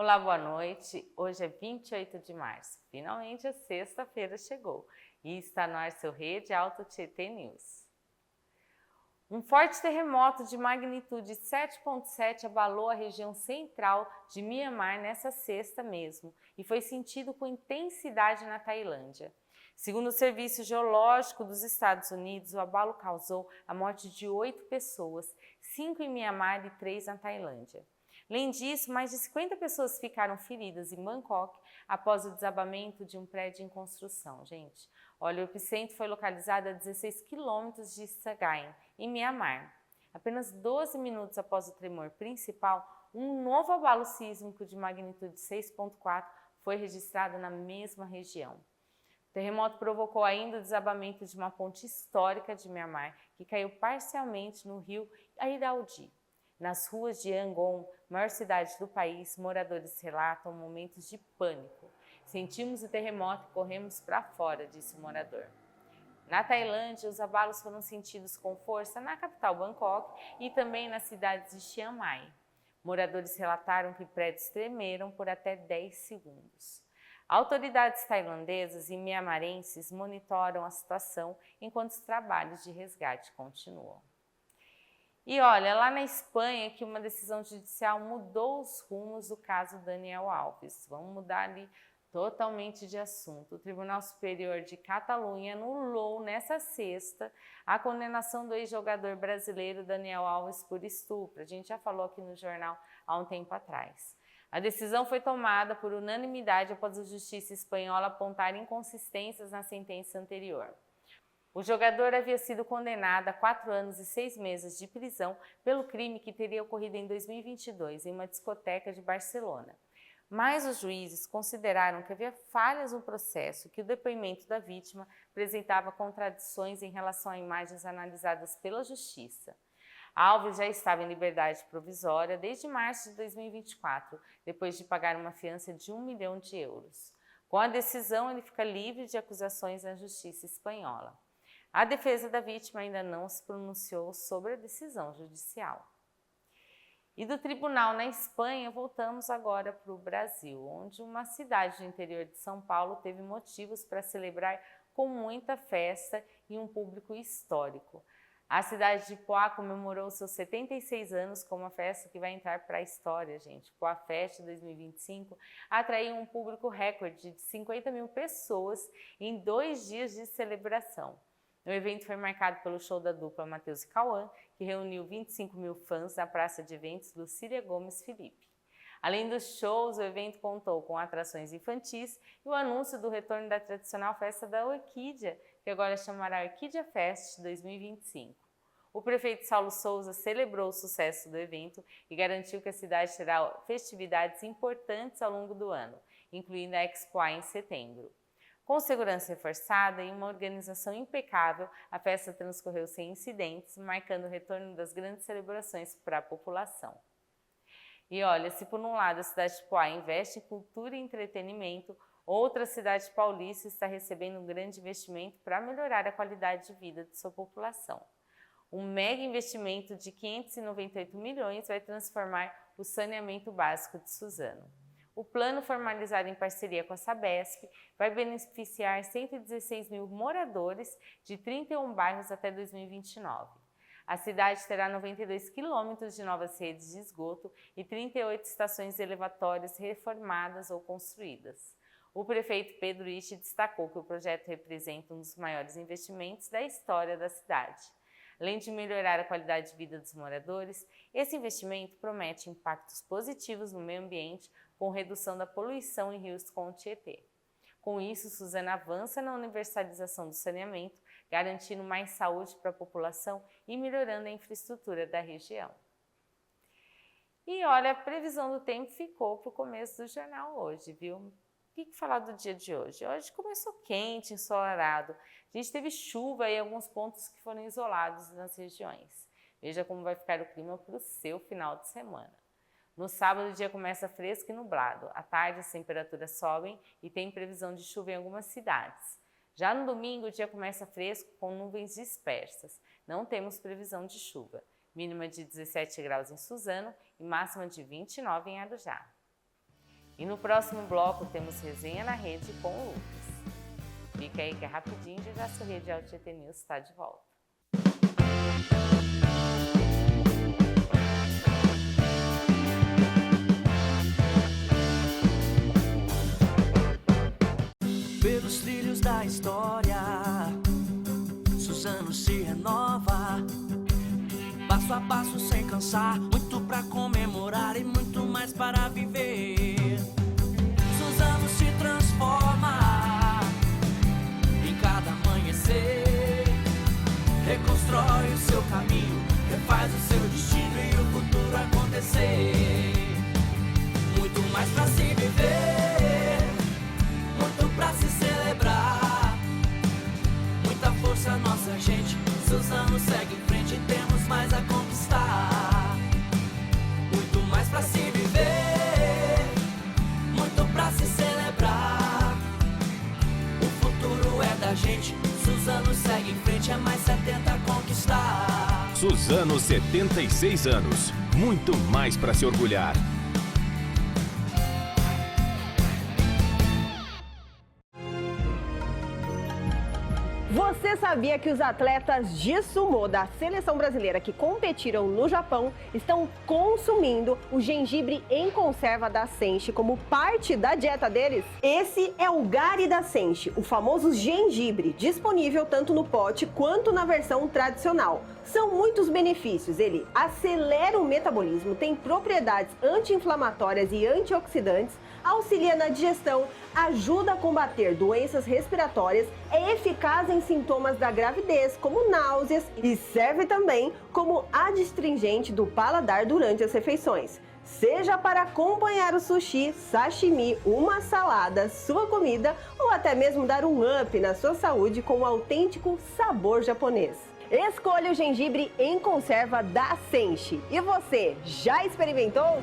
Olá, boa noite. Hoje é 28 de março. Finalmente a sexta-feira chegou e está no ar seu Rede Alto Tietê News. Um forte terremoto de magnitude 7,7 abalou a região central de Mianmar nesta sexta mesmo e foi sentido com intensidade na Tailândia. Segundo o Serviço Geológico dos Estados Unidos, o abalo causou a morte de 8 pessoas, 5 em Mianmar e 3 na Tailândia. Além disso, mais de 50 pessoas ficaram feridas em Bangkok após o desabamento de um prédio em construção. Gente, olha, o epicentro foi localizado a 16 quilômetros de Sagaing, em Mianmar. Apenas 12 minutos após o tremor principal, um novo abalo sísmico de magnitude 6,4 foi registrado na mesma região. O terremoto provocou ainda o desabamento de uma ponte histórica de Mianmar, que caiu parcialmente no rio Irrawaddy. Nas ruas de Yangon, maior cidade do país, moradores relatam momentos de pânico. Sentimos o terremoto e corremos para fora, disse o morador. Na Tailândia, os abalos foram sentidos com força na capital Bangkok e também nas cidades de Chiang Mai. Moradores relataram que prédios tremeram por até 10 segundos. Autoridades tailandesas e miamarenses monitoram a situação enquanto os trabalhos de resgate continuam. E olha, lá na Espanha que uma decisão judicial mudou os rumos do caso Daniel Alves. Vamos mudar ali totalmente de assunto. O Tribunal Superior de Catalunha anulou nessa sexta a condenação do ex-jogador brasileiro Daniel Alves por estupro. A gente já falou aqui no jornal há um tempo atrás. A decisão foi tomada por unanimidade após a justiça espanhola apontar inconsistências na sentença anterior. O jogador havia sido condenado a 4 anos e 6 meses de prisão pelo crime que teria ocorrido em 2022 em uma discoteca de Barcelona. Mas os juízes consideraram que havia falhas no processo e que o depoimento da vítima apresentava contradições em relação a imagens analisadas pela justiça. Alves já estava em liberdade provisória desde março de 2024, depois de pagar uma fiança de 1 milhão de euros. Com a decisão, ele fica livre de acusações na justiça espanhola. A defesa da vítima ainda não se pronunciou sobre a decisão judicial. E do tribunal na Espanha, voltamos agora para o Brasil, onde uma cidade do interior de São Paulo teve motivos para celebrar com muita festa e um público histórico. A cidade de Poá comemorou seus 76 anos com uma festa que vai entrar para a história, gente. Poá Fest 2025 atraiu um público recorde de 50 mil pessoas em 2 dias de celebração. O evento foi marcado pelo show da dupla Matheus e Cauã, que reuniu 25 mil fãs na praça de eventos Lucília Gomes Felipe. Além dos shows, o evento contou com atrações infantis e o anúncio do retorno da tradicional festa da Orquídea, que agora chamará Orquídea Fest 2025. O prefeito Saulo Souza celebrou o sucesso do evento e garantiu que a cidade terá festividades importantes ao longo do ano, incluindo a Expo em setembro. Com segurança reforçada e uma organização impecável, a festa transcorreu sem incidentes, marcando o retorno das grandes celebrações para a população. E olha, se por um lado a cidade de Poá investe em cultura e entretenimento, outra cidade paulista está recebendo um grande investimento para melhorar a qualidade de vida de sua população. Um mega investimento de 598 milhões vai transformar o saneamento básico de Suzano. O plano, formalizado em parceria com a Sabesp, vai beneficiar 116 mil moradores de 31 bairros até 2029. A cidade terá 92 quilômetros de novas redes de esgoto e 38 estações elevatórias reformadas ou construídas. O prefeito Pedro Ixi destacou que o projeto representa um dos maiores investimentos da história da cidade. Além de melhorar a qualidade de vida dos moradores, esse investimento promete impactos positivos no meio ambiente, com redução da poluição em rios com o Tietê. Com isso, Suzano avança na universalização do saneamento, garantindo mais saúde para a população e melhorando a infraestrutura da região. E olha, a previsão do tempo ficou para o começo do jornal hoje, viu? O que falar do dia de hoje? Hoje começou quente, ensolarado. A gente teve chuva em alguns pontos que foram isolados nas regiões. Veja como vai ficar o clima para o seu final de semana. No sábado, o dia começa fresco e nublado. À tarde, as temperaturas sobem e tem previsão de chuva em algumas cidades. Já no domingo, o dia começa fresco com nuvens dispersas. Não temos previsão de chuva. Mínima de 17 graus em Suzano e máxima de 29 em Arujá. E no próximo bloco temos Resenha na Rede com o Lucas. Fica aí que é rapidinho e já a sua Rede Alto Tietê News está de volta. Pelos trilhos da história, Suzano se renova, passo a passo sem cansar, muito pra comemorar e muito mais para viver. Suzano se transforma em cada amanhecer, reconstrói o seu caminho, refaz o seu destino e o futuro acontecer. Muito mais pra se viver, muito pra se celebrar, muita força nossa gente, Suzano segue em frente e temos mais a conquistar. Muito mais pra se viver, muito pra se celebrar, o futuro é da gente, Suzano segue em frente, é mais 70 a conquistar. Suzano, 76 anos, muito mais pra se orgulhar. Você sabia que os atletas de sumô da seleção brasileira que competiram no Japão estão consumindo o gengibre em conserva da Senshi como parte da dieta deles? Esse é o Gari da Senshi, o famoso gengibre, disponível tanto no pote quanto na versão tradicional. São muitos benefícios, ele acelera o metabolismo, tem propriedades anti-inflamatórias e antioxidantes, auxilia na digestão, ajuda a combater doenças respiratórias, é eficaz em sintomas da gravidez, como náuseas, e serve também como adstringente do paladar durante as refeições. Seja para acompanhar o sushi, sashimi, uma salada, sua comida, ou até mesmo dar um up na sua saúde com o autêntico sabor japonês. Escolha o gengibre em conserva da Senshi. E você, já experimentou?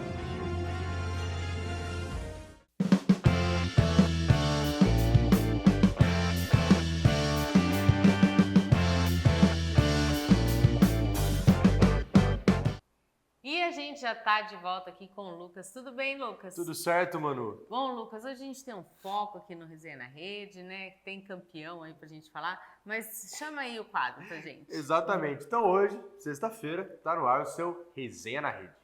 E a gente já tá de volta aqui com o Lucas. Tudo bem, Lucas? Tudo certo, Manu? Bom, Lucas, hoje a gente tem um foco aqui no Resenha na Rede, né? Tem campeão aí pra gente falar, mas chama aí o quadro pra gente. Exatamente. Então hoje, sexta-feira, tá no ar o seu Resenha na Rede.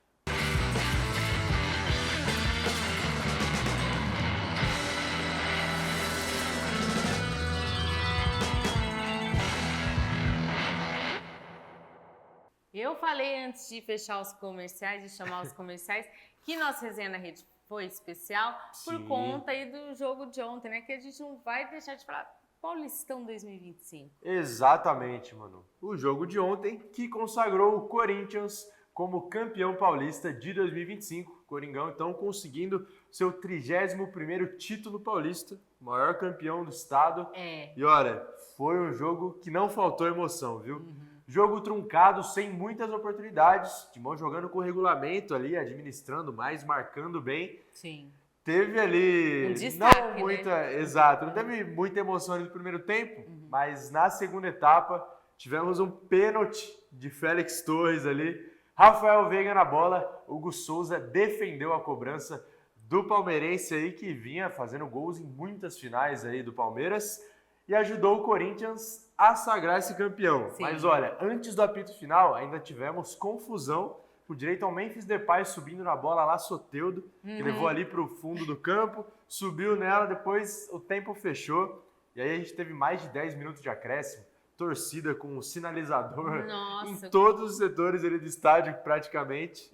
Eu falei antes de fechar os comerciais, de chamar os comerciais, que nossa Resenha na Rede foi especial por Sim. conta aí do jogo de ontem, né? Que a gente não vai deixar de falar Paulistão 2025. Exatamente, Manu. O jogo de ontem que consagrou o Corinthians como campeão paulista de 2025. Coringão, então, conseguindo seu 31º título paulista, maior campeão do estado. E olha, foi um jogo que não faltou emoção, viu? Jogo truncado, sem muitas oportunidades. Timão jogando com regulamento ali, administrando mais, marcando bem. Sim. Teve ali Um destaque, não muita, né? exato, não teve muita emoção ali no primeiro tempo, mas na segunda etapa tivemos um pênalti de Félix Torres ali, Rafael Veiga na bola, Hugo Souza defendeu a cobrança do palmeirense aí que vinha fazendo gols em muitas finais aí do Palmeiras e ajudou o Corinthians a sagrar esse campeão. Sim. Mas olha, antes do apito final ainda tivemos confusão, com direito ao Memphis Depay subindo na bola lá, Soteldo, que levou ali para o fundo do campo, subiu nela, depois o tempo fechou, e aí a gente teve mais de 10 minutos de acréscimo, torcida com um sinalizador Nossa. em todos os setores ali do estádio praticamente.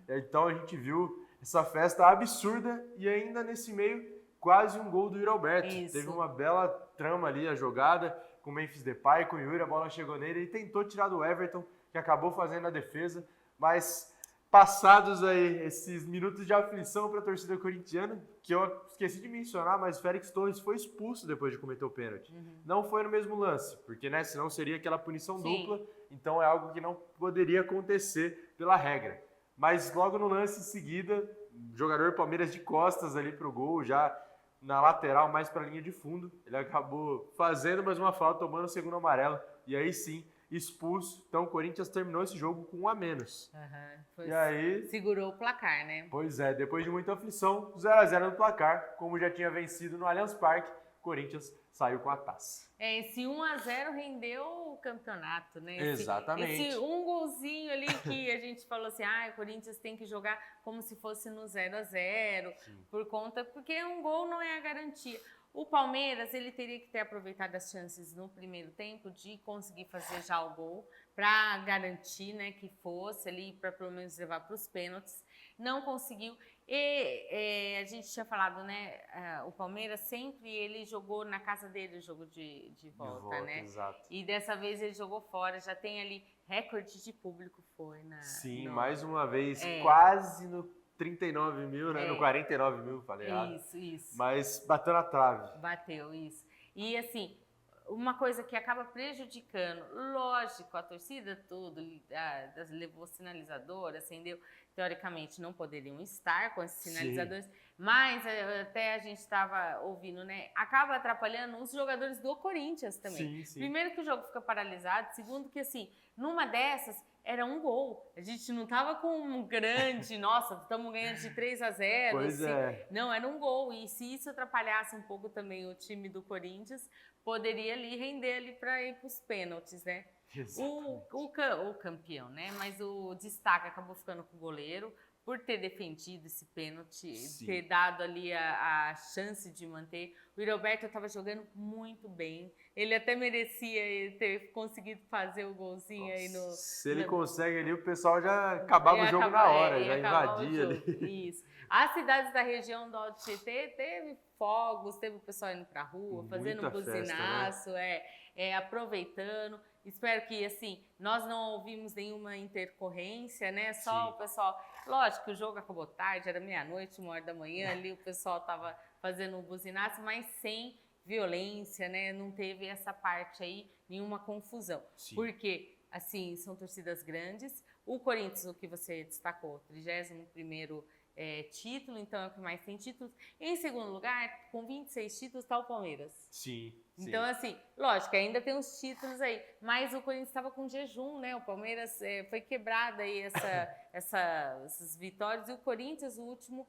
Então a gente viu essa festa absurda e ainda nesse meio quase um gol do Yuri Alberto. Isso. Teve uma bela trama ali, a jogada com o Memphis Depay, com o Yuri, a bola chegou nele, ele tentou tirar do Everton, que acabou fazendo a defesa, mas passados aí esses minutos de aflição para a torcida corintiana, que eu esqueci de mencionar, mas Félix Torres foi expulso depois de cometer o pênalti. Não foi no mesmo lance, porque né, senão seria aquela punição Sim. dupla, então é algo que não poderia acontecer pela regra. Mas logo no lance em seguida, o jogador Palmeiras de costas ali pro gol, já na lateral, mais para a linha de fundo, ele acabou fazendo mais uma falta, tomando o segundo amarelo, e aí sim expulso. Então o Corinthians terminou esse jogo com 1 a menos. Foi, E aí, segurou o placar, né? pois é, depois de muita aflição, 0 a 0 no placar, como já tinha vencido no Allianz Parque, o Corinthians saiu com a taça. Esse 1 a 0 rendeu o campeonato, né? Exatamente. Esse um golzinho ali que a gente falou assim, o Corinthians tem que jogar como se fosse no 0 a 0, porque um gol não é a garantia. O Palmeiras, ele teria que ter aproveitado as chances no primeiro tempo de conseguir fazer já o gol para garantir, né, que fosse ali, para pelo menos levar para os pênaltis. Não conseguiu. E a gente tinha falado, né, o Palmeiras sempre ele jogou na casa dele o jogo de volta, né? Exato. E dessa vez ele jogou fora, já tem ali recorde de público foi na... Sim, mais uma vez, quase no 39 mil, né? No 49 mil, falei errado. Isso. Mas bateu na trave. Bateu, isso. E assim, uma coisa que acaba prejudicando, lógico, a torcida tudo, levou sinalizador, acendeu, teoricamente não poderiam estar com esses sinalizadores, mas até a gente estava ouvindo, né, acaba atrapalhando os jogadores do Corinthians também. Sim. Primeiro que o jogo fica paralisado, segundo que assim, numa dessas era um gol, a gente não tava com um grande, nossa, estamos ganhando de 3 a 0. Pois é. Não, era um gol, e se isso atrapalhasse um pouco também o time do Corinthians, poderia ali render ali para ir para os pênaltis, né? O campeão, né? Mas o destaque acabou ficando com o goleiro por ter defendido esse pênalti, ter dado ali a chance de manter. O Roberto estava jogando muito bem. Ele até merecia ter conseguido fazer o golzinho aí no... Se ele consegue ali, o pessoal já acabava o jogo na hora, já invadia ali. Isso. As cidades da região do Alto Tietê teve fogos, teve o pessoal indo pra rua, fazendo um buzinaço, aproveitando. Espero que, assim, nós não ouvimos nenhuma intercorrência, né? Só o pessoal... Lógico que o jogo acabou tarde, era meia-noite, 1 hora da manhã, ali o pessoal tava fazendo um buzinaço, mas sem violência, né? Não teve essa parte aí, nenhuma confusão. Porque, assim, são torcidas grandes. O Corinthians, o que você destacou, 31º título, então é o que mais tem títulos. Em segundo lugar, com 26 títulos, está o Palmeiras. Sim. Então, assim, lógico, ainda tem uns títulos aí, mas o Corinthians estava com jejum, né? O Palmeiras foi quebrada aí essas vitórias, e o Corinthians, o último,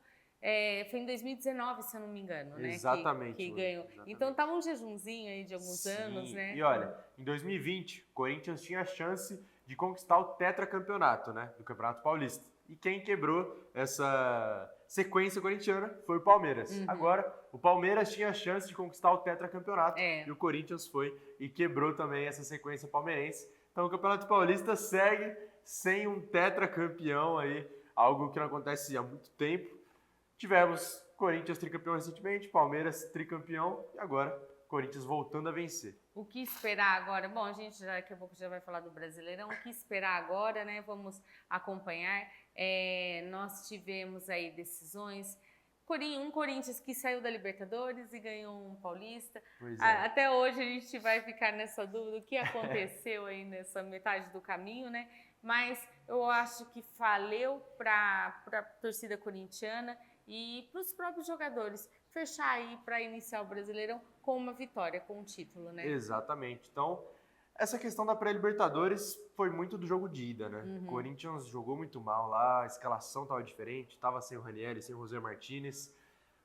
foi em 2019, se eu não me engano, né? Exatamente. Que ganhou. Exatamente. Então, estava um jejumzinho aí de alguns anos, né? E olha, em 2020, o Corinthians tinha a chance de conquistar o tetracampeonato, né? Do Campeonato Paulista. E quem quebrou essa sequência corintiana foi o Palmeiras. Agora, o Palmeiras tinha a chance de conquistar o tetracampeonato e o Corinthians foi e quebrou também essa sequência palmeirense. Então, o Campeonato Paulista segue sem um tetracampeão aí, algo que não acontece há muito tempo. Tivemos Corinthians tricampeão recentemente, Palmeiras tricampeão e agora Corinthians voltando a vencer. O que esperar agora? Bom, a gente daqui a pouco já vai falar do Brasileirão. O que esperar agora, né? Vamos acompanhar. Nós tivemos aí decisões. Um Corinthians que saiu da Libertadores e ganhou um Paulista. Até hoje a gente vai ficar nessa dúvida o que aconteceu aí nessa metade do caminho, né? Mas eu acho que valeu para a torcida corintiana e para os próprios jogadores fechar aí para iniciar o Brasileirão com uma vitória, com um título, né? Exatamente. Então, essa questão da pré-Libertadores foi muito do jogo de ida, né? O Corinthians jogou muito mal lá, a escalação estava diferente, estava sem o Ranieri, sem o José Martínez.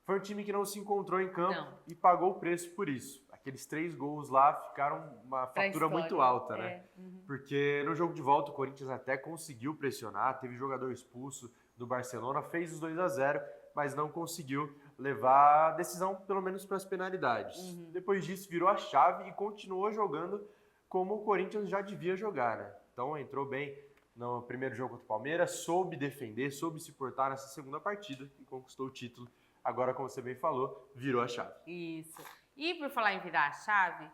Foi um time que não se encontrou em campo e pagou o preço por isso. Aqueles 3 gols lá ficaram uma fatura muito alta, né? Porque no jogo de volta o Corinthians até conseguiu pressionar, teve jogador expulso do Barcelona, fez os 2 a 0, mas não conseguiu levar a decisão, pelo menos para as penalidades. Depois disso, virou a chave e continuou jogando como o Corinthians já devia jogar, né? Então, entrou bem no primeiro jogo contra o Palmeiras, soube defender, soube se portar nessa segunda partida e conquistou o título. Agora, como você bem falou, virou a chave. Isso. E por falar em virar a chave,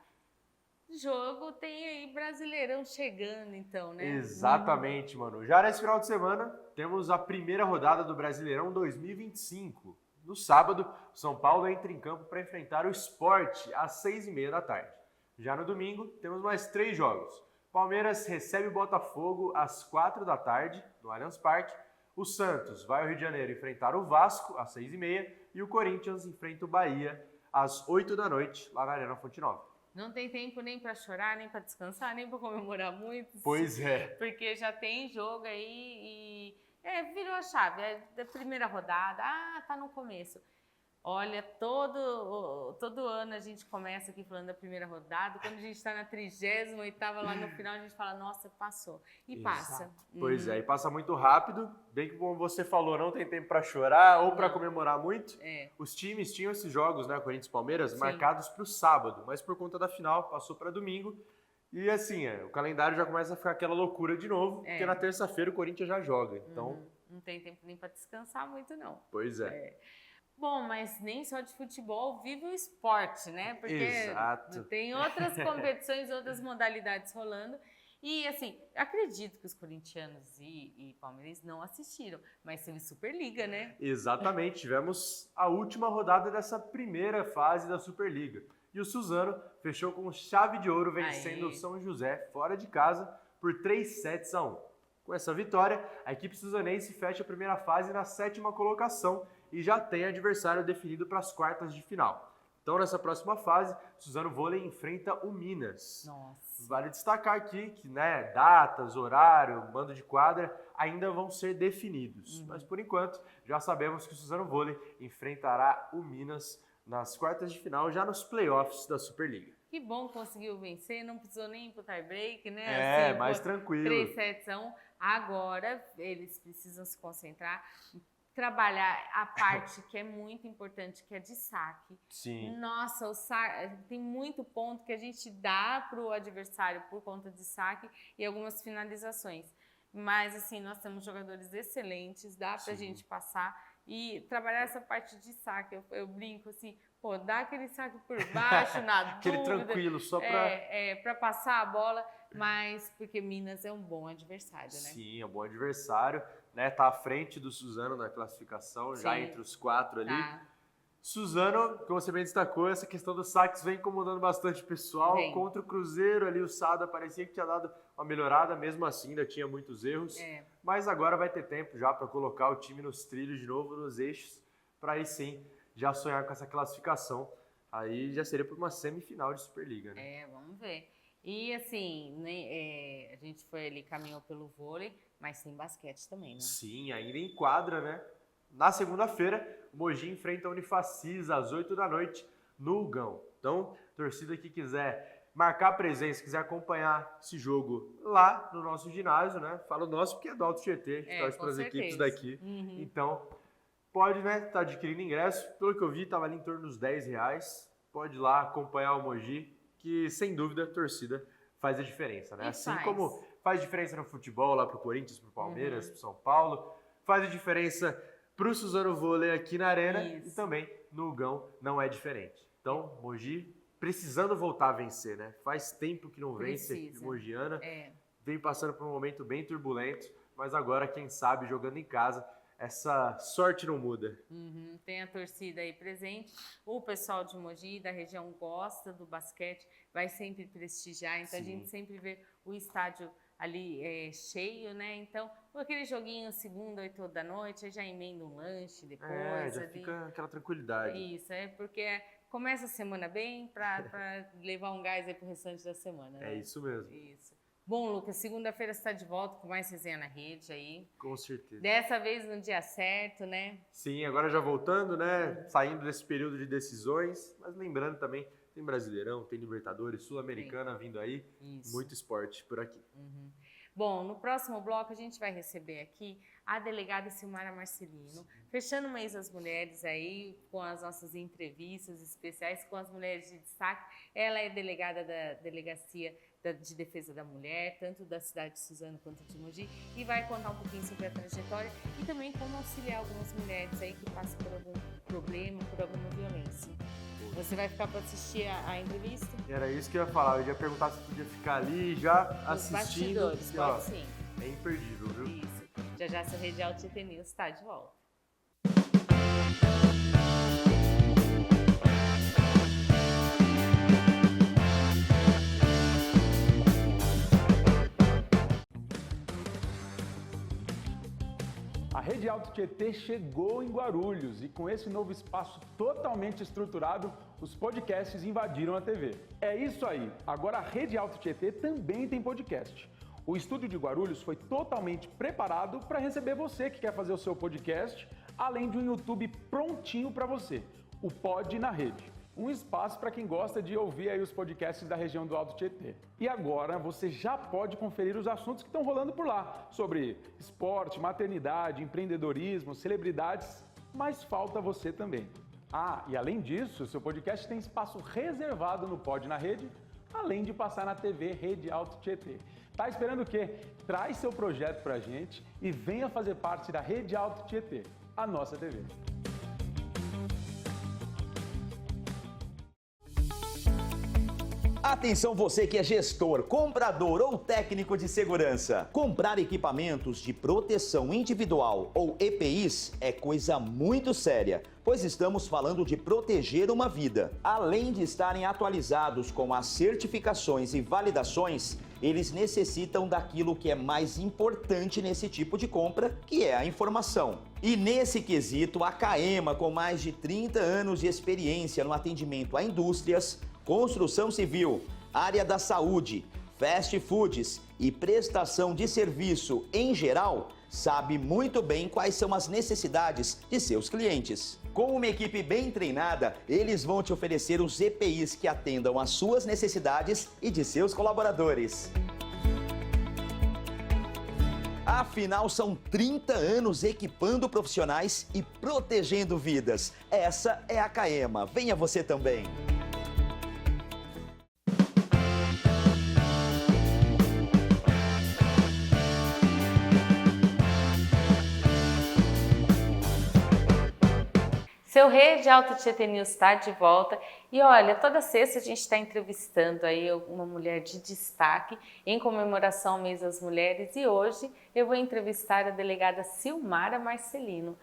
jogo tem aí Brasileirão chegando, então, né? Exatamente, mano. Já nesse final de semana, temos a primeira rodada do Brasileirão 2025. No sábado, o São Paulo entra em campo para enfrentar o Sport às 6h30 da tarde. Já no domingo, temos mais 3 jogos. Palmeiras recebe o Botafogo às 4 da tarde, no Allianz Parque. O Santos vai ao Rio de Janeiro enfrentar o Vasco às 6h30 e o Corinthians enfrenta o Bahia às 8 da noite, lá na Arena Fonte Nova. Não tem tempo nem para chorar, nem para descansar, nem para comemorar muito. Pois é. Porque já tem jogo aí e virou a chave. É da primeira rodada, tá no começo. Olha, todo ano a gente começa aqui falando da primeira rodada. Quando a gente está na 38ª, lá no final, a gente fala, nossa, passou. E Exato. passa. Pois é, e passa muito rápido. Bem que, como você falou, não tem tempo para chorar ou para comemorar muito. Os times tinham esses jogos, né, Corinthians e Palmeiras, marcados para o sábado. Mas por conta da final, passou para domingo. E assim, o calendário já começa a ficar aquela loucura de novo. Porque na terça-feira o Corinthians já joga. Então, não tem tempo nem para descansar muito, não. Pois é. Bom, mas nem só de futebol vive o esporte, né? Porque Exato. tem outras competições, outras modalidades rolando. E, assim, acredito que os corintianos e palmeirenses não assistiram, mas teve Superliga, né? Exatamente. Tivemos a última rodada dessa primeira fase da Superliga. E o Suzano fechou com chave de ouro, vencendo o São José fora de casa por 3-1. Com essa vitória, a equipe suzanense fecha a primeira fase na 7ª colocação e já tem adversário definido para as quartas de final. Então, nessa próxima fase, Suzano Vôlei enfrenta o Minas. Nossa. Vale destacar aqui que, né, datas, horário, mando de quadra ainda vão ser definidos. Mas, por enquanto, já sabemos que o Suzano Vôlei enfrentará o Minas nas quartas de final, já nos playoffs da Superliga. Que bom que conseguiu vencer, não precisou nem ir pro tie break, né? Assim, mais tranquilo. 3-1. Agora, eles precisam se concentrar, trabalhar a parte que é muito importante, que é de saque. Sim. Nossa, tem muito ponto que a gente dá para o adversário por conta de saque e algumas finalizações. Mas, assim, nós temos jogadores excelentes, dá pra gente passar e trabalhar essa parte de saque. Eu brinco assim, dá aquele saque por baixo, na aquele dúvida. Tranquilo, só pra... pra passar a bola, mas porque Minas é um bom adversário, né? Sim, é um bom adversário, né? Tá à frente do Suzano na classificação, já entre os 4 ali. Tá. Suzano, como você bem destacou, essa questão dos saques vem incomodando bastante o pessoal. Contra o Cruzeiro ali, o Sada parecia que tinha dado uma melhorada, mesmo assim ainda tinha muitos erros. Mas agora vai ter tempo já para colocar o time nos trilhos de novo, nos eixos, para aí sim já sonhar com essa classificação. Aí já seria por uma semifinal de Superliga, né? Vamos ver. E assim, né, a gente foi ali, caminhou pelo vôlei, mas tem basquete também, né? Sim, ainda em quadra, né? Na segunda-feira, o Mogi enfrenta a Unifacis às 8 da noite no Hugão. Então, torcida que quiser marcar presença, quiser acompanhar esse jogo lá no nosso ginásio, né? Falo nosso porque é do Alto Tietê, a gente torce para as equipes daqui. Então, pode, né, tá adquirindo ingresso. Pelo que eu vi, tava ali em torno dos R$10. Pode ir lá acompanhar o Mogi, que sem dúvida a torcida faz a diferença, né? Assim como faz diferença no futebol lá pro Corinthians, pro Palmeiras, pro São Paulo, faz a diferença pro Suzano Vôlei aqui na Arena e também no Hugão não é diferente. Então, Mogi precisando voltar a vencer, né? Faz tempo que não vence a equipe mogiana, vem passando por um momento bem turbulento, mas agora, quem sabe, jogando em casa, essa sorte não muda. Tem a torcida aí presente. O pessoal de Mogi, da região, gosta do basquete, vai sempre prestigiar. Então, a gente sempre vê o estádio ali cheio, né? Então, aquele joguinho segunda, 8 da noite, aí já emenda um lanche depois. Já fica aquela tranquilidade. Isso, porque começa a semana bem para levar um gás aí pro restante da semana, né? É isso mesmo. Isso. Bom, Lucas, segunda-feira você está de volta com mais resenha na rede aí. Com certeza. Dessa vez no dia certo, né? Sim, agora já voltando, né? Saindo desse período de decisões, mas lembrando também, tem Brasileirão, tem Libertadores, Sul-Americana vindo aí. Isso. Muito esporte por aqui. Bom, no próximo bloco a gente vai receber aqui a delegada Silmara Marcelino, fechando o mês das mulheres aí, com as nossas entrevistas especiais com as mulheres de destaque. Ela é delegada da Delegacia de Defesa da Mulher, tanto da cidade de Suzano quanto de Mogi, e vai contar um pouquinho sobre a trajetória e também como auxiliar algumas mulheres aí que passam por algum problema, por alguma violência. Você vai ficar para assistir a entrevista? Era isso que eu ia falar, eu ia perguntar se podia ficar ali já Os assistindo. Bastidores, pode sim. É imperdível, viu? Isso. Já seu Rede Alto Tietê News está de volta. A Rede Alto Tietê chegou em Guarulhos e com esse novo espaço totalmente estruturado, os podcasts invadiram a TV. É isso aí, agora a Rede Alto Tietê também tem podcast. O estúdio de Guarulhos foi totalmente preparado para receber você que quer fazer o seu podcast, além de um YouTube prontinho para você, o Pod na Rede. Um espaço para quem gosta de ouvir aí os podcasts da região do Alto Tietê. E agora você já pode conferir os assuntos que estão rolando por lá, sobre esporte, maternidade, empreendedorismo, celebridades, mas falta você também. Ah, e além disso, seu podcast tem espaço reservado no Pod na Rede, além de passar na TV Rede Alto Tietê. Tá esperando o quê? Traz seu projeto pra gente e venha fazer parte da Rede Alto Tietê, a nossa TV. Atenção você que é gestor, comprador ou técnico de segurança. Comprar equipamentos de proteção individual ou EPIs é coisa muito séria, pois estamos falando de proteger uma vida. Além de estarem atualizados com as certificações e validações, eles necessitam daquilo que é mais importante nesse tipo de compra, que é a informação. E nesse quesito, a Caema, com mais de 30 anos de experiência no atendimento a indústrias, construção civil, área da saúde, fast foods e prestação de serviço em geral, sabe muito bem quais são as necessidades de seus clientes. Com uma equipe bem treinada, eles vão te oferecer os EPIs que atendam às suas necessidades e de seus colaboradores. Afinal, são 30 anos equipando profissionais e protegendo vidas. Essa é a Caema. Venha você também. Seu Rede Alto Tietê News está de volta e olha, toda sexta a gente está entrevistando aí uma mulher de destaque em comemoração ao Mês das Mulheres e hoje eu vou entrevistar a delegada Silmara Marcelino.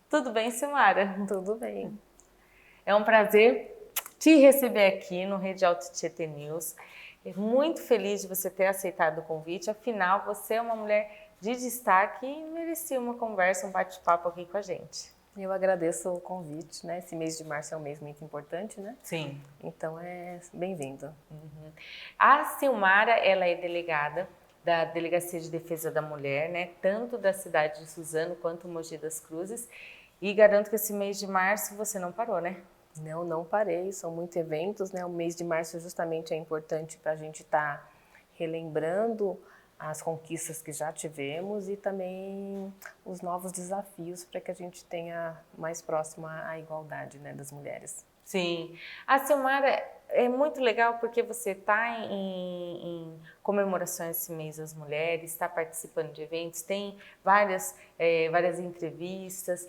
Tudo bem, Silmara? Tudo bem. É um prazer te receber aqui no Rede Alto Tietê News. Muito feliz de você ter aceitado o convite, afinal você é uma mulher de destaque e merecia uma conversa, um bate-papo aqui com a gente. Eu agradeço o convite, né? Esse mês de março é um mês muito importante, né? Sim. Então é bem-vindo. Uhum. A Silmara, ela é delegada da Delegacia de Defesa da Mulher, né? Tanto da cidade de Suzano quanto Mogi das Cruzes. E garanto que esse mês de março você não parou, né? Não parei. São muitos eventos, né? O mês de março justamente é importante para a gente estar relembrando as conquistas que já tivemos e também os novos desafios para que a gente tenha mais próximo à igualdade, né, das mulheres. Sim. A Silmara é muito legal porque você está em comemorações esse mês das mulheres, está participando de eventos, tem várias entrevistas,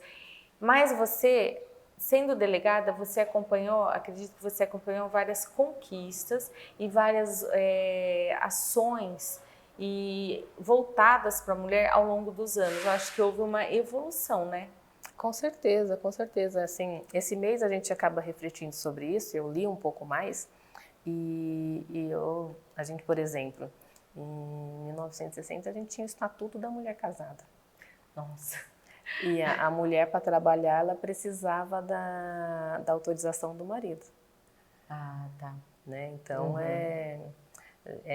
mas você, sendo delegada, você acompanhou, acredito que você acompanhou várias conquistas e várias ações e voltadas para a mulher ao longo dos anos. Eu acho que houve uma evolução, né? Com certeza, com certeza. Assim, esse mês a gente acaba refletindo sobre isso, eu li um pouco mais a gente, por exemplo, em 1960 a gente tinha o Estatuto da Mulher Casada. Nossa! E a mulher, para trabalhar, ela precisava da autorização do marido. Ah, tá. Né? Então,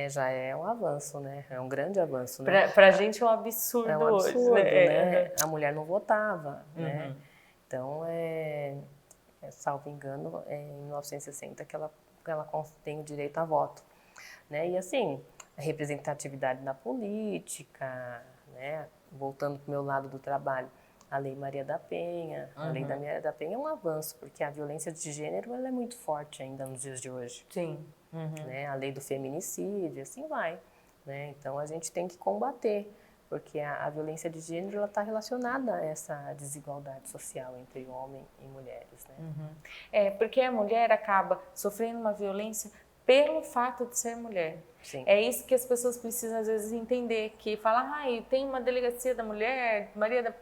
já é um avanço, né? É um grande avanço, né? Para a gente é um absurdo, é um absurdo, hoje, né? A mulher não votava, né? Então, salvo engano, em 1960 que ela tem o direito a voto, né? E assim, a representatividade na política, né? Voltando para o meu lado do trabalho, a Lei Maria da Penha, a Lei da Maria da Penha é um avanço, porque a violência de gênero ela é muito forte ainda nos dias de hoje. Sim. Né? A lei do feminicídio, assim vai. Né? Então a gente tem que combater, porque a violência de gênero está relacionada a essa desigualdade social entre homem e mulheres. Né? Porque a mulher acaba sofrendo uma violência pelo fato de ser mulher. Sim. É isso que as pessoas precisam às vezes entender, que fala, tem uma delegacia da mulher,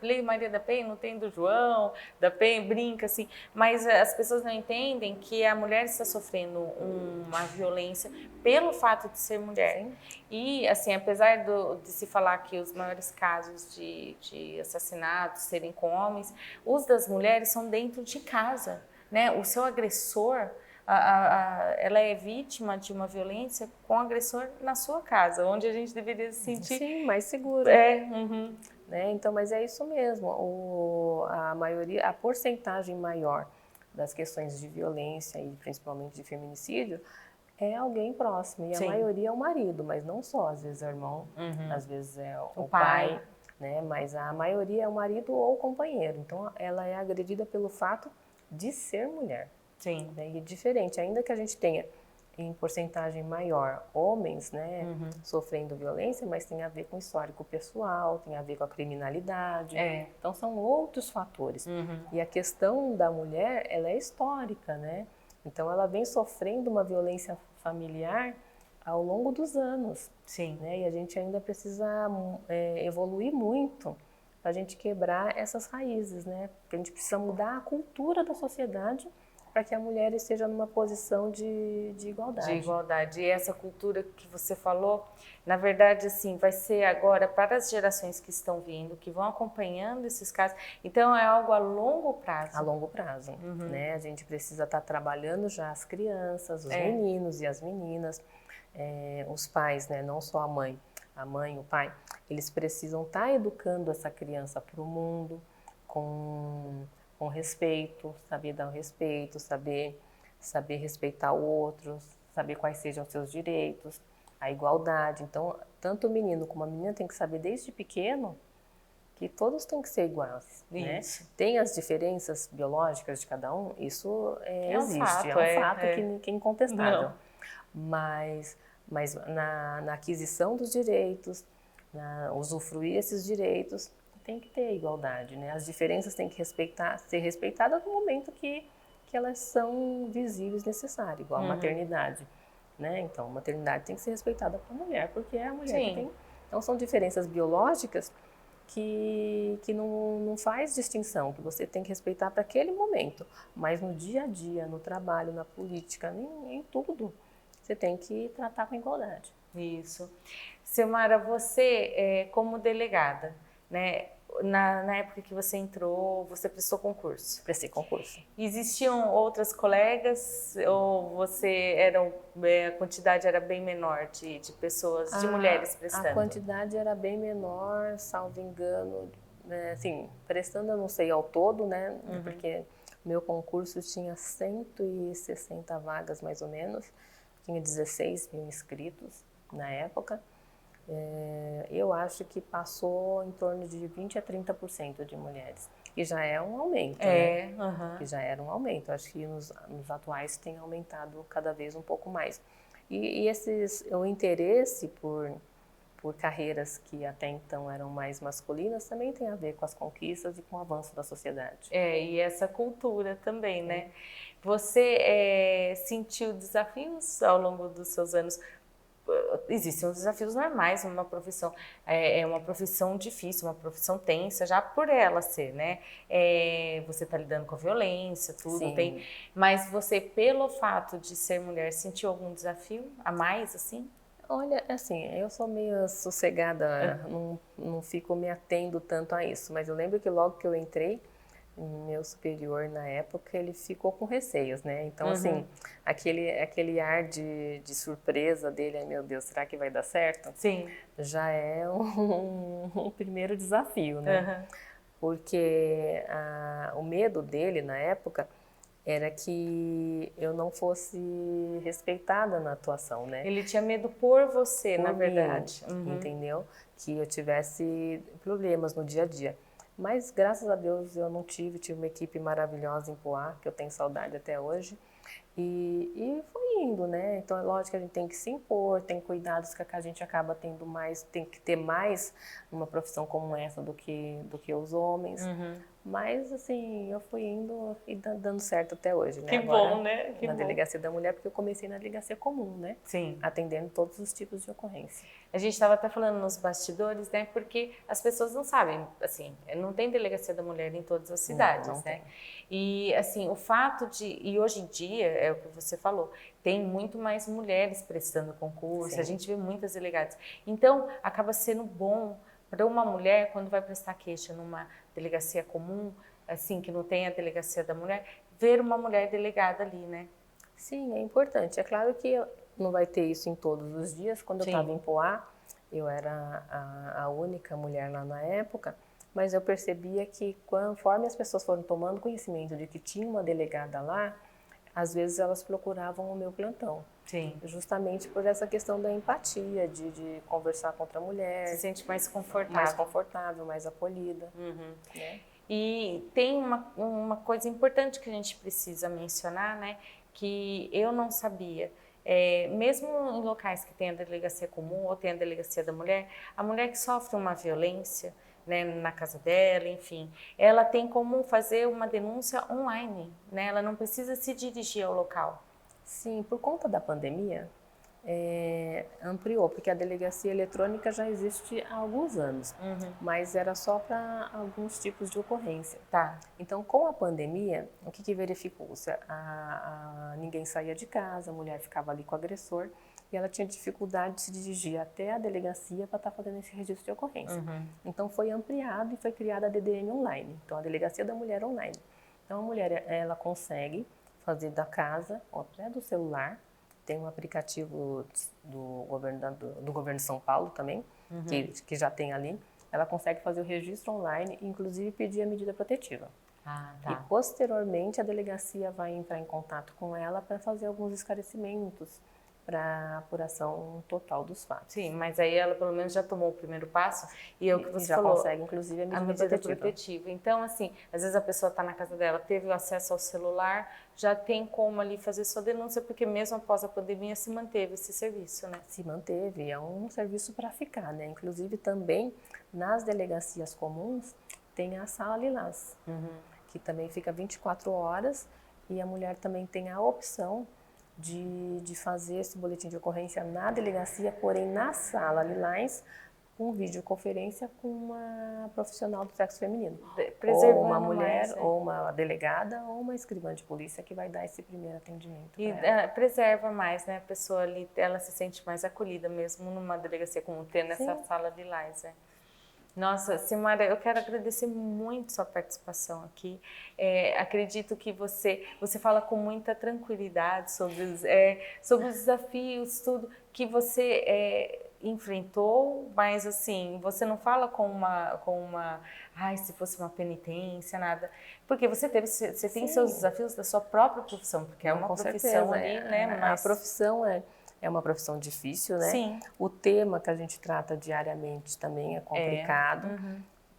Lei Maria da Penha, não tem do João, da Penha, brinca assim, mas as pessoas não entendem que a mulher está sofrendo uma violência pelo fato de ser mulher. Sim. E assim, apesar de se falar que os maiores casos de assassinatos serem com homens, os das mulheres são dentro de casa, né? O seu agressor, ela é vítima de uma violência com o agressor na sua casa, onde a gente deveria se sentir... Sim, mais seguro. Né? Então, mas é isso mesmo. A porcentagem maior das questões de violência e principalmente de feminicídio é alguém próximo. E a maioria é o marido, mas não só. Às vezes é o irmão, às vezes é o pai, né? Mas a maioria é o marido ou o companheiro. Então, ela é agredida pelo fato de ser mulher. Sim. Né? E é diferente, ainda que a gente tenha em porcentagem maior homens, né, sofrendo violência, mas tem a ver com histórico pessoal, tem a ver com a criminalidade. Então são outros fatores. E a questão da mulher, ela é histórica, né? Então ela vem sofrendo uma violência familiar ao longo dos anos. Sim. Né? E a gente ainda precisa evoluir muito para a gente quebrar essas raízes, né? Porque a gente precisa mudar a cultura da sociedade para que a mulher esteja numa posição de igualdade. De igualdade. E essa cultura que você falou, na verdade, assim, vai ser agora para as gerações que estão vindo, que vão acompanhando esses casos. Então, é algo a longo prazo. A longo prazo, né? A gente precisa estar trabalhando já as crianças, os meninos e as meninas, os pais, né? Não só a mãe, o pai, eles precisam estar educando essa criança para o mundo com respeito, saber dar o respeito, saber respeitar o outro, saber quais sejam os seus direitos, a igualdade. Então, tanto o menino como a menina tem que saber desde pequeno que todos têm que ser iguais. Né? Tem as diferenças biológicas de cada um, isso existe, é um fato que é incontestável. Mas na aquisição dos direitos, usufruir esses direitos, tem que ter igualdade, né? As diferenças têm que ser respeitadas no momento que elas são visíveis, necessárias, igual a maternidade, né? Então, a maternidade tem que ser respeitada para a mulher, porque é a mulher que tem. Então, são diferenças biológicas que não faz distinção, que você tem que respeitar para aquele momento. Mas no dia a dia, no trabalho, na política, em tudo, você tem que tratar com igualdade. Isso. Silmara, você, como delegada, né? Na época que você entrou, você prestou concurso? Prestei concurso. Existiam outras colegas ou a quantidade era bem menor de pessoas, de mulheres prestando? A quantidade era bem menor, salvo engano, né, assim, prestando eu não sei ao todo, né, porque meu concurso tinha 160 vagas mais ou menos, tinha 16 mil inscritos na época. Eu acho que passou em torno de 20% a 30% de mulheres, que já é um aumento, né? Que já era um aumento. Acho que nos atuais tem aumentado cada vez um pouco mais. E o interesse por carreiras que até então eram mais masculinas também tem a ver com as conquistas e com o avanço da sociedade. E essa cultura também, né? Você sentiu desafios ao longo dos seus anos? Existem os desafios normais numa profissão, é uma profissão difícil, uma profissão tensa, já por ela ser, né? Você está lidando com a violência, tudo. Mas você, pelo fato de ser mulher, sentiu algum desafio a mais, assim? Olha, assim, eu sou meio sossegada, não fico me atendo tanto a isso, mas eu lembro que logo que eu entrei, meu superior na época, ele ficou com receios, né? Então, assim, aquele ar de surpresa dele, ai meu Deus, será que vai dar certo? Sim. Já é um primeiro desafio, né? Porque o medo dele na época era que eu não fosse respeitada na atuação, né? Ele tinha medo por você, por na mim, verdade. Entendeu? Que eu tivesse problemas no dia a dia. Mas, graças a Deus, eu não tive uma equipe maravilhosa em Poá, que eu tenho saudade até hoje. E foi indo, né? Então, é lógico que a gente tem que se impor, tem cuidados que a gente acaba tendo mais, tem que ter mais numa profissão como essa do que os homens. Mas, assim, eu fui indo e dando certo até hoje, né? Que agora, bom, né? Que na bom. Delegacia da Mulher, porque eu comecei na Delegacia Comum, né? Sim. Atendendo todos os tipos de ocorrência. A gente estava até falando nos bastidores, né? Porque as pessoas não sabem, assim, não tem Delegacia da Mulher em todas as cidades, não né? tem. E, assim, o fato e hoje em dia, é o que você falou, tem muito mais mulheres prestando concurso, Sim. a gente vê muitas delegadas. Então, acaba sendo bom para uma mulher, quando vai prestar queixa numa delegacia comum, assim, que não tem a Delegacia da Mulher, ver uma mulher delegada ali, né? Sim, é importante. É claro que não vai ter isso em todos os dias. Quando eu estava em Poá, eu era a única mulher lá na época, mas eu percebia que conforme as pessoas foram tomando conhecimento de que tinha uma delegada lá, às vezes elas procuravam o meu plantão. Sim. Justamente por essa questão da empatia, de conversar com outra mulher. Se sente mais confortável. Mais confortável, mais acolhida. Né? E tem uma coisa importante que a gente precisa mencionar, né? Que eu não sabia. Mesmo em locais que tem a delegacia comum ou tem a delegacia da mulher, a mulher que sofre uma violência, né, na casa dela, enfim, ela tem como fazer uma denúncia online, né? Ela não precisa se dirigir ao local. Sim, por conta da pandemia, ampliou, porque a delegacia eletrônica já existe há alguns anos, mas era só para alguns tipos de ocorrência. Tá. Então, com a pandemia, o que verificou-se? Ninguém saía de casa, a mulher ficava ali com o agressor e ela tinha dificuldade de se dirigir até a delegacia para estar fazendo esse registro de ocorrência. Então, foi ampliado e foi criada a DDM online, então a Delegacia da Mulher Online. Então, a mulher ela consegue fazer da casa ou até do celular. Tem um aplicativo do governo de São Paulo também, que já tem ali. Ela consegue fazer o registro online e, inclusive, pedir a medida protetiva. Ah, tá. E, posteriormente, a delegacia vai entrar em contato com ela para fazer alguns esclarecimentos para a apuração total dos fatos. Sim, mas aí ela pelo menos já tomou o primeiro passo e é o que você já falou. Consegue, inclusive, a medida protetiva. Então, assim, às vezes a pessoa está na casa dela, teve o acesso ao celular, já tem como ali fazer sua denúncia, porque mesmo após a pandemia se manteve esse serviço, né? Se manteve, é um serviço para ficar, né? Inclusive também nas delegacias comuns tem a sala Lilás, que também fica 24 horas e a mulher também tem a opção de fazer esse boletim de ocorrência na delegacia, porém na sala Lilás, com videoconferência com uma profissional do sexo feminino. Ou uma mulher, ou uma delegada, ou uma escrivã de polícia que vai dar esse primeiro atendimento. E preserva mais, né? A pessoa ali, ela se sente mais acolhida mesmo numa delegacia como ter nessa sala Lilás, né? Nossa, Silmara, eu quero agradecer muito sua participação aqui. Acredito que você fala com muita tranquilidade sobre os desafios, tudo que você enfrentou, mas assim, você não fala com uma se fosse uma penitência, nada. Porque você tem seus desafios da sua própria profissão, porque é uma profissão ali, né? Mas a profissão é uma profissão difícil, né? Sim. O tema que a gente trata diariamente também é complicado.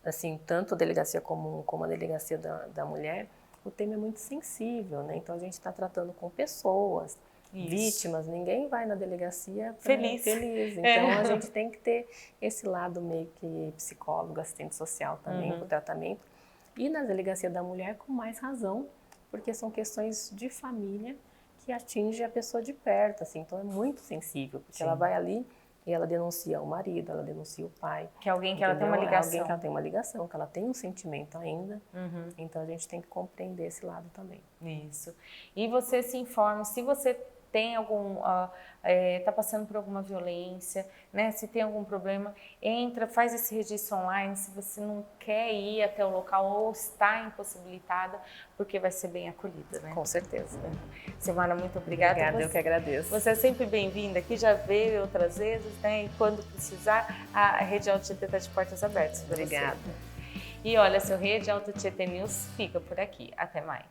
Assim, tanto a delegacia comum como a delegacia da mulher, o tema é muito sensível, né? Então a gente está tratando com pessoas, vítimas. Ninguém vai na delegacia feliz. Então a gente tem que ter esse lado meio que psicólogo, assistente social também para o tratamento. E na delegacia da mulher com mais razão, porque são questões de família que atinge a pessoa de perto, assim, então é muito sensível, porque ela vai ali e ela denuncia o marido, ela denuncia o pai. Que é alguém que ela tem uma ligação. Alguém que ela tem uma ligação, que ela tem um sentimento ainda, então a gente tem que compreender esse lado também. Isso. E você se informa, se você tem está passando por alguma violência, né? Se tem algum problema, entra, faz esse registro online, se você não quer ir até o local ou está impossibilitada, porque vai ser bem acolhida, né? Com certeza. Silmara, muito obrigada. Obrigada, eu que agradeço. Você é sempre bem-vinda aqui, já veio outras vezes, né? E quando precisar, a Rede Alto Tietê está de portas abertas. Obrigada. E olha, seu Rede Alto Tietê News fica por aqui. Até mais.